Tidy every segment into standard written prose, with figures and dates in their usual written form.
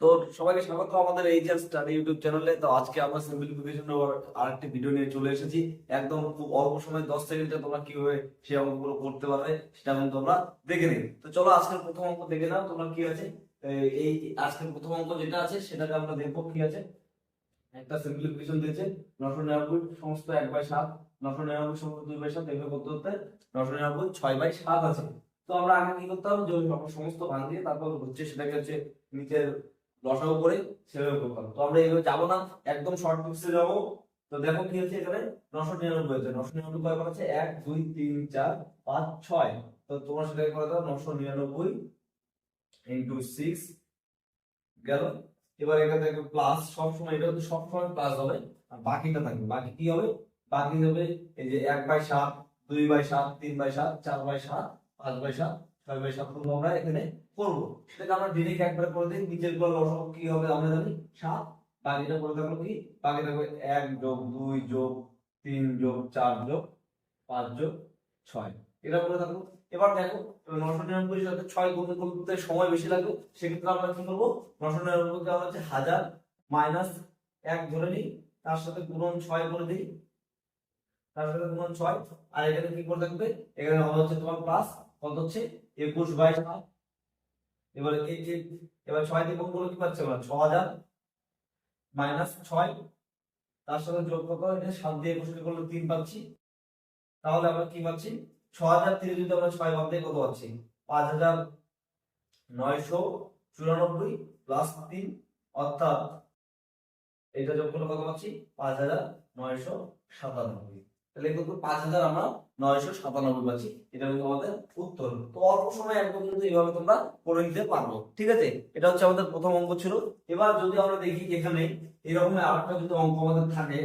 তো সবাইকে স্বাগত আমাদের এইচএস স্টাডি ইউটিউব চ্যানেলে। তো আজকে আমরা সিম্পলিফিকেশনের আরেকটি ভিডিও নিয়ে চলে এসেছি। একদম খুব অল্প সময় 10 সেকেন্ডে তোমরা কিভাবে সেই অঙ্কগুলো করতে পারবে সেটা কিন্তু তোমরা দেখে নিন। তো চলো আজকের প্রথম অঙ্ক দেখে নাও তোমরা কি আছে। এই আজকের প্রথম অঙ্ক যেটা আছে সেটাকে আমরা দেখবো কি আছে। একটা সিম্পলিফিকেশন দিয়েছে 999 সমস্ত 1/7, 999 সমস্ত 2/7, এভাবে করতে করতে 999 6/7 আছে। তো আমরা আগে কি করতে হবে, যে সমস্ত ভাঙ দিয়ে তারপর হচ্ছে সেটাকে হচ্ছে নিচের লসাগু করে সেভাবে করতে হবে। তো আমরা এইভাবে যাবো না, একদম শর্ট ট্রিক্সে যাবো। তো দেখো কি হচ্ছে এখানে 999 আছে। 999 কয়বার আছে? 1 2 3 4 5 6। তো তোমরা সেটাকে করে দাও 999 ইনটু 6 গেল। এবার এটা দেখো প্লাস, সব সময় এটা তো সব সময় প্লাস হবে, আর বাকিটা থাকবে। বাকি কি হবে? বাকি হবে এই যে 1/7, 2/7, 3/7, 4/7, 5/7, 6/7 গুলো আমরা এখানে করব। সেটাকে আমরা ডিরেক্ট একবার করে দিই। নিচের গুলো লসাগু কি হবে আমরা জানি 7। বাকিটা করে থাকলো কি? বাকি থাকবে 1 যোগ 2 যোগ 3 যোগ 4 যোগ 5 যোগ 6, এটা করে থাকলো। এবার দেখো 999 সাথে 6 গুণ করতে সময় বেশি লাগবে। সেক্ষেত্রে আমরা কি করবো? 999 কে আমরা হচ্ছে 1000 মাইনাস 1 ধরে নিই, তার সাথে গুণন 6 করে দিই, তার সাথে গুণন 6। আর এখানে কি করে থাকবে? এখানে হবে হচ্ছে তোমার প্লাস কত হচ্ছে 21/7। এবার এই যে এবার 6 দিয়ে গুণ করলে কি পাচ্ছি আমরা? 6000 মাইনাস 6, তার সাথে যোগ কত? এটা 7 দিয়ে 21 কে করলে 3 পাচ্ছি। তাহলে আমরা কি পাচ্ছি? 6000 থেকে যদি আমরা 6 বাদ দিই কত পাচ্ছি? 5994 প্লাস 3, অর্থাৎ এটা যোগ করলে কত পাচ্ছি? 5997। তাহলে কিন্তু 5000 আমরা 997 পাচ্ছি। এটা কিন্তু আমাদের উত্তর। তো অল্প সময় একদম কিন্তু এইভাবে তোমরা করে নিতে পারবো, ঠিক আছে? এটা হচ্ছে আমাদের প্রথম অঙ্ক ছিল। এবার যদি আমরা দেখি এখানে এরকম আরেকটা যদি অঙ্ক আমাদের থাকে,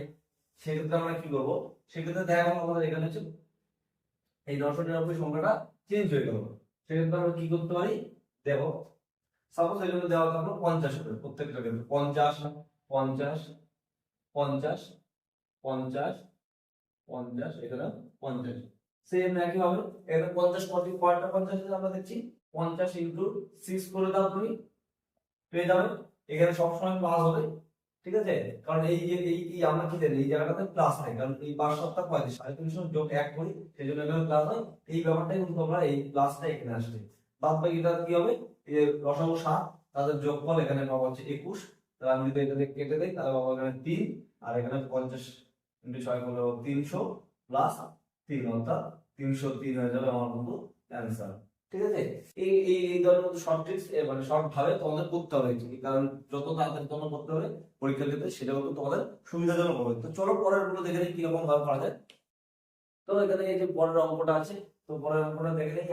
সেক্ষেত্রে আমরা কি করবো? সেক্ষেত্রে দেখা গেল আমাদের এখানে হচ্ছে এই 999 সংখ্যাটা চেঞ্জ হয়ে গেল। সেক্ষেত্রে আমরা কি করতে পারি? দেখো সাপোজ এখানে দেওয়া থাকলো 50 করে, প্রত্যেকটা ক্ষেত্রে 50 50 50 50 50, এখানে 50। সেম একই ভাবে এখানে 50 কয়টা 50 আমরা দেখছি 50 ইনটু 6 করে দাও তুমি, পেয়ে যাবে। এখানে সবসময় প্লাস হবে, ঠিক আছে? কারণ এই যে এই আমরা কি জানি এই জায়গাটাতে প্লাস থাকে, কারণ এই 12 7 35 350 যোগ 1 করি, সেই জন্য এখানে প্লাস হয়। এই ব্যাপারটাই কিন্তু আমরা এই প্লাসটা এখানে আসবে। বাদ বাকিটা কি হবে? এই যে লসাগু 7, তাদের যোগফল এখানে পাবো হচ্ছে 21। তাহলে আমি যদি এটা দিয়ে কেটে দেই তাহলে পাবো এখানে 3, আর এখানে 50 ইনটু 6 হলো 300 প্লাস 3, অর্থাৎ 303 হয়ে যাবে আমার কিন্তু অ্যান্সার, ঠিক আছে? এই এই এই ধরনের শর্ট ট্রিক্স মানে শর্ট ভাবে তোমাদের করতে হবে, কারণ যত তাড়াতাড়ি তোমরা করতে হবে পরীক্ষার ক্ষেত্রে সেটা কিন্তু তোমাদের সুবিধাজনক হবে। তো চলো পরের গুলো দেখে নিই কিরকম ভাবে করা যায়। তো এখানে এই যে পরের অঙ্কটা আছে, তো পরের অঙ্কটা দেখে নিই।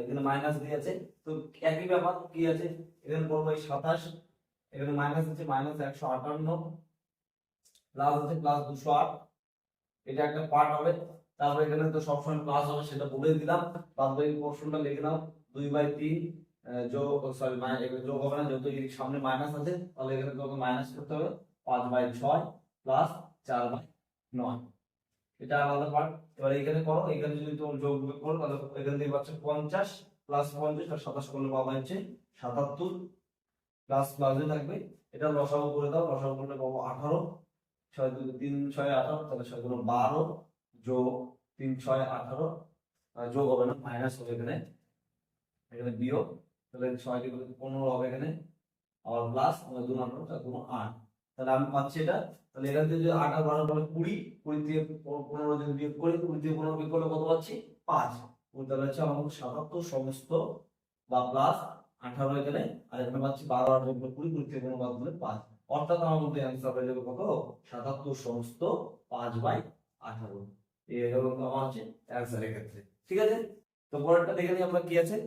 এখানে মাইনাস দিয়ে আছে, তো একই ব্যাপার কি আছে, এখানে করবো এই 27, এখানে মাইনাস আছে -158, প্লাস আছে +208, এটা একটা পার্ট হবে। তারপর এখানে তো সবসময় প্লাস হবে সেটা বলে দিলাম। বাদ বাকি পোরশনটা লিখে নাও 2/3 যোগ, সরি এখানে যোগ হবে না যেহেতু এর সামনে মাইনাস আছে, তাহলে এখানে তোমাকে মাইনাস করতে হবে 5/6 প্লাস 4/9, এটা আলাদা পার্ট। এবার এখানে করো, এখানে যদি তুমি যোগ বিয়োগ করো তাহলে এখান থেকে পাচ্ছ 50 প্লাস 50 আর 27 করলে পাবা হচ্ছে 77, প্লাস প্লাসে থাকবে। এটা লসাগু করে দাও, লসাগু করলে পাবো 18, 6 2 3 6 18, তাহলে 6 গুণ 12 যোগ 3 6 18, যোগ হবে না মাইনাস হবে এখানে, এখানে বিয়োগ, তাহলে 6 দিয়ে 15 হবে এখানে, আবার প্লাস 2 18 4 গুণ 8, তাহলে আমি পাচ্ছি এটা। তাহলে এখান থেকে যদি 8 আর 12 বলে 20, 20 দিয়ে 15 যদি বিয়োগ করি, 20 দিয়ে 15 বিয়োগ করলে কত পাচ্ছি? 5। তাহলে হচ্ছে আমার 77 সমস্ত বা প্লাস 18 এখানে, আর এখানে পাচ্ছি 12 আর 20 20 থেকে 15 বাদ দিলে 5, অর্থাৎ আমার মধ্যে অ্যান্সার হয়ে যাবে কত? 77 সমস্ত 5/18। এই হলো আমার হচ্ছে অ্যান্সারের ক্ষেত্রে, ঠিক আছে? তো পরেরটা দেখে নিই আমরা কি আছে।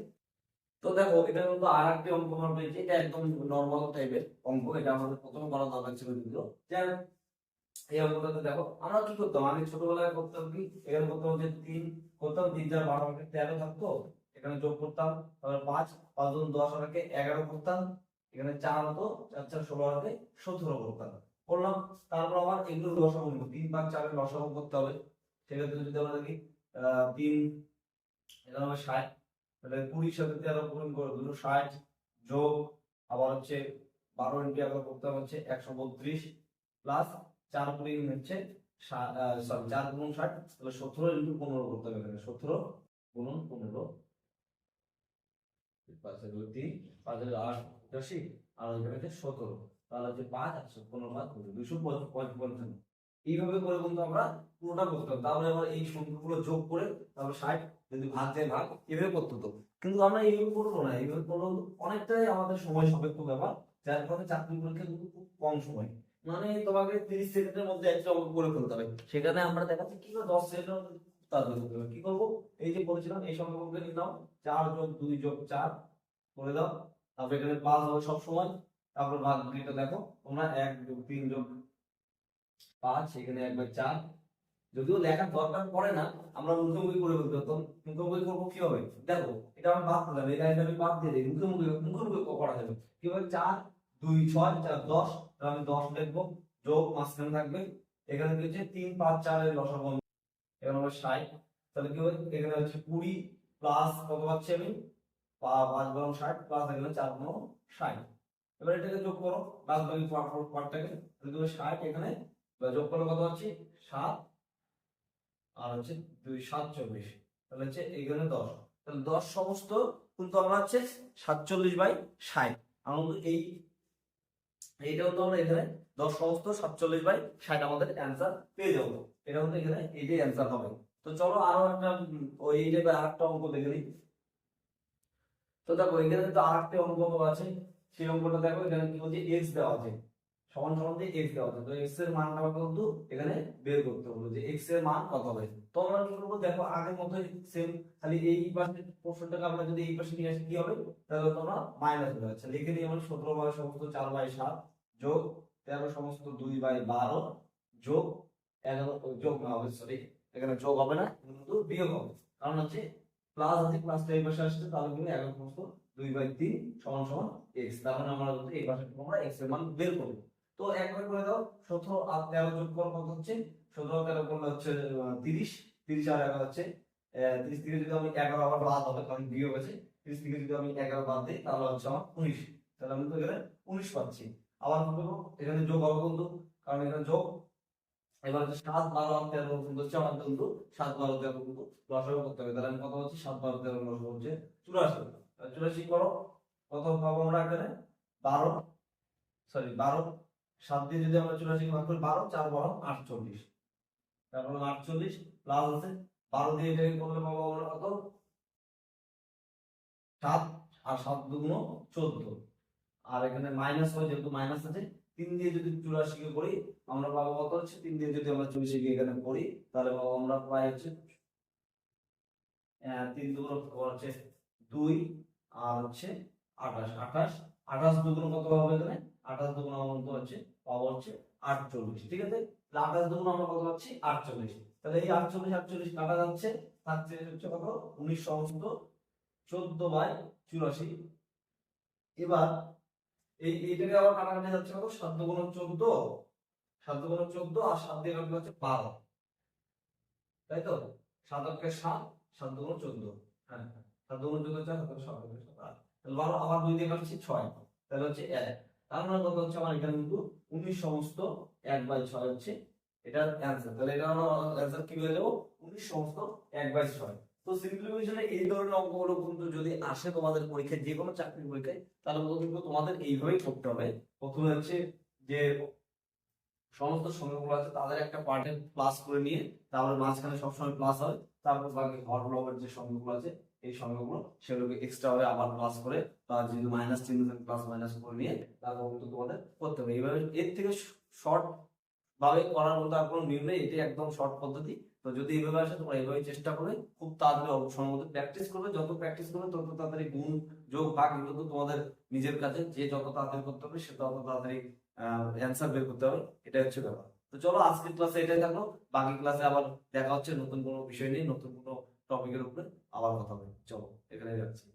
তো দেখো এটা কিন্তু আর একটি অঙ্ক আমরা পেয়েছি, এটা একদম নর্মাল টাইপের অঙ্ক। এটা আমাদের প্রথমে করা দরকার ছিল, কিন্তু এই অঙ্কটাতে দেখো আমরা কি করতাম আগে ছোটবেলায়, করতাম কি এখানে করতাম যে 3 করতাম, 3 4 12 13 থাকতো, এখানে যোগ করতাম, তারপরে 5 5 গুণ 10 আগে 11 করতাম, এখানে 4 হতো, 4 4 16 আগে 17 করতাম, করলাম। তারপর আবার এগুলো লসাগু করব, 3 5 4 এর লসাগু করতে হবে। সেক্ষেত্রে যদি আমরা দেখি 3 এখানে হবে 60, তাহলে 20 সাথে 13 গুণ করে 260 যোগ আবার হচ্ছে 12 ইন্টু 11 করতে হবে হচ্ছে 132 প্লাস 4 গুণ হচ্ছে 4 গুণ 60, তাহলে 17 ইন্টু 15 করতে হবে এখানে। 17 গুণ 15 5 এর 3 5 এর 8 80 আর ওইখানে হচ্ছে 17, তাহলে হচ্ছে 5 আর 15 বাদ করবে 255। এইভাবে করে কিন্তু আমরা পুরোটা করতে হবে। তাহলে আবার এই সংখ্যাগুলো যোগ করে তারপর 60 যদি ভাগ যায় ভাগ, এভাবে করতে হতো। কিন্তু আমরা এইভাবে করবো না, এইভাবে করবো অনেকটাই আমাদের সময় সাপেক্ষ ব্যাপার, যার কারণে চাকরি পরীক্ষা কিন্তু খুব কম সময়, মানে তোমাকে 30 সেকেন্ডের মধ্যে একটা অঙ্ক করে ফেলতে হবে। সেখানে আমরা দেখাচ্ছি কি করে 10 সেকেন্ডের মধ্যে তাড়াতাড়ি করতে হবে। কি করবো, এই যে বলেছিলাম এই সংখ্যাগুলোকে নিয়ে নাও, 4 যোগ 2 যোগ 4 করে দাও, তারপর এখানে 5 হবে সব সময়। তারপর ভাগটা দেখো তোমরা 1 যোগ 3 যোগ 5, এখানে 1/4, যদিও লেখার দরকার পড়ে না, আমরা মুখোমুখি করে বলতে হতো। মুখোমুখি করবো কি হবে, দেখো এটা আমি বাদ দিলাম, এই লাইনটা আমি বাদ দিয়ে দিই, মুখোমুখি করা যাবে কি হবে, 4 2 6 4 10, তাহলে আমি 10 লিখবো, যোগ মাঝখানে থাকবে, এখানে কি হচ্ছে 3 5 4 এর লসাগু, এখানে হবে 60, তাহলে কি হবে এখানে হচ্ছে 20 প্লাস কত পাচ্ছি আমি 5 গুণ 60 প্লাস এখানে 4 গুণ 60। এবার এটাকে যোগ করো বাদ বাকি পার্টটাকে, তাহলে কি হবে 60, এখানে যোগ করলে কত পাচ্ছি 7 আর হচ্ছে 2 7 24, তাহলে হচ্ছে এখানে 10, তাহলে 10 সমস্ত কিন্তু আমরা হচ্ছে 47/60, আমরা এইটাও তো আমরা এখানে 10 সমস্ত 47/60 আমাদের অ্যান্সার পেয়ে যাবো। এটা কিন্তু এখানে এইটাই অ্যান্সার হবে। তো চলো আরো একটা ওই এই টাইপের আরেকটা অঙ্ক দেখে নিই। তো দেখো এখানে তো আরেকটা অঙ্ক আছে, সেই অঙ্কটা দেখো এখানে কি বলছে x দেওয়া আছে, সমান সমান দিয়ে x দেওয়া আছে, তো x এর মানটা কিন্তু এখানে বের করতে হবে যে x এর মান কত হবে। তো আমরা কি করবো, দেখো আগের মতো সেম, খালি এই পাশে পোর্শনটাকে আমরা যদি এই পাশে নিয়ে আসি কি হবে, তাহলে তোমরা মাইনাস হয়ে যাচ্ছে, লিখে দিই আমরা 17 সমস্ত 4/7 যোগ 13 সমস্ত 2/12 যোগ 11 যোগ না হবে, সরি এখানে যোগ হবে না কিন্তু বিয়োগ হবে, কারণ হচ্ছে প্লাস আছে, প্লাসটা এই পাশে আসছে, তাহলে কিন্তু 11 সমস্ত 2/3 সমান সমান x, তার মানে আমরা এই পাশে আমরা x এর মান বের করব। তো একবার করে দাও, 17 আর 13 যোগ করলে কত হচ্ছে, 17 13 করলে হচ্ছে 30, 30 আর 11 হচ্ছে 30 থেকে যদি আমি 11 আবার বাদ হবে কারণ বিয়োগ আছে, 30 থেকে যদি আমি 11 বাদ দিই তাহলে হচ্ছে আমার 19, তাহলে আমি তো এখানে 19 পাচ্ছি। আবার কি করবো, এখানে যোগ হবে কিন্তু, কারণ এখানে যোগ, এবার হচ্ছে 7 12 আর 13 কিন্তু হচ্ছে আমার কিন্তু 7 12 13 কিন্তু লসাগু করতে হবে, তাহলে আমি কত হচ্ছে 7 12 13 লসাগু হচ্ছে 84, 84 করো কত পাবো আমরা এখানে 12, সরি 12, 7 দিয়ে যদি আমরা 84 ভাগ করি 12 4 12 48, তারপর 48 প্লাস আছে 12 দিয়ে এটাকে করলে পাবো আমরা কত 7 আর 7 দুগুণ 14, আর এখানে মাইনাস হয় যেহেতু মাইনাস আছে, 3 দিয়ে যদি 84 কে করি আমরা পাবো কত হচ্ছে, 3 দিয়ে যদি আমরা 84 কে এখানে করি তাহলে পাবো আমরা প্রায় হচ্ছে 3 দুগুণ হচ্ছে 2 আর হচ্ছে 28, 28 28 দুগুণ কত হবে এখানে, 28 দুগুণ আমরা হচ্ছে পাবো হচ্ছে 48, ঠিক আছে, তাহলে 28 দুগুণ আমরা কত পাচ্ছি 48, তাহলে এই 48 48 কাটা যাচ্ছে, থাকছে হচ্ছে কত 19 সমস্ত 14/84। এবার এইটাকে আবার কাটাকাটি যাচ্ছে কত 7 দুগুণ 14, 7 দুগুণ 14 আর 7 দিয়ে কাটলে হচ্ছে 12, তাই তো 7 8 7 7 দুগুণ 14, হ্যাঁ 7 দুগুণ 14 4 7 7 8, তাহলে 12 আবার 2 দিয়ে কাটছি 6, তাহলে হচ্ছে 1, তার মানে কত হচ্ছে আমার এখানে কিন্তু 19 সমস্ত 1/6 হচ্ছে এটার অ্যান্সার। তাহলে এটা আমরা অ্যান্সার কি হয়ে যাবো 19 সমস্ত 1/6। তো সিম্পলিফিকেশনে এই ধরনের অঙ্কগুলো কিন্তু যদি আসে তোমাদের পরীক্ষায়, যে কোনো চাকরির পরীক্ষায়, তাহলে কিন্তু তোমাদের এইভাবেই করতে হবে। প্রথমে হচ্ছে যে সমস্ত সংখ্যাগুলো আছে তাদের একটা পার্টে প্লাস করে নিয়ে তারপরে মাঝখানে সবসময় প্লাস হয়, তারপর বাকি হর লবের যে সংখ্যাগুলো আছে এই সংখ্যাগুলো সেগুলোকে এক্সট্রা ভাবে আবার প্লাস করে বা যেহেতু মাইনাস চিহ্ন প্লাস মাইনাস করে নিয়ে তারপর কিন্তু তোমাদের করতে হবে। এইভাবে এর থেকে শর্ট ভাবে করার মতো আর কোনো নিয়ম নেই, এটি একদম শর্ট পদ্ধতি। তো যদি এইভাবে আসে তোমরা এইভাবে চেষ্টা করবে, খুব তাড়াতাড়ি অল্প সময়ের মধ্যে প্র্যাকটিস করবে, যত প্র্যাকটিস করবে তত তাড়াতাড়ি গুণ যোগ ভাগ এগুলো তো তোমাদের নিজের কাছে, যে যত তাড়াতাড়ি করতে হবে সে তত তাড়াতাড়ি অ্যান্সার বের করতে হবে, এটা হচ্ছে ব্যাপার। তো চলো আজকের ক্লাসে এটাই থাকলো, বাকি ক্লাসে আবার দেখা হচ্ছে নতুন কোনো বিষয় নিয়ে, নতুন কোনো টপিকের উপরে আবার কথা হবে। চলো এখানে যাচ্ছি।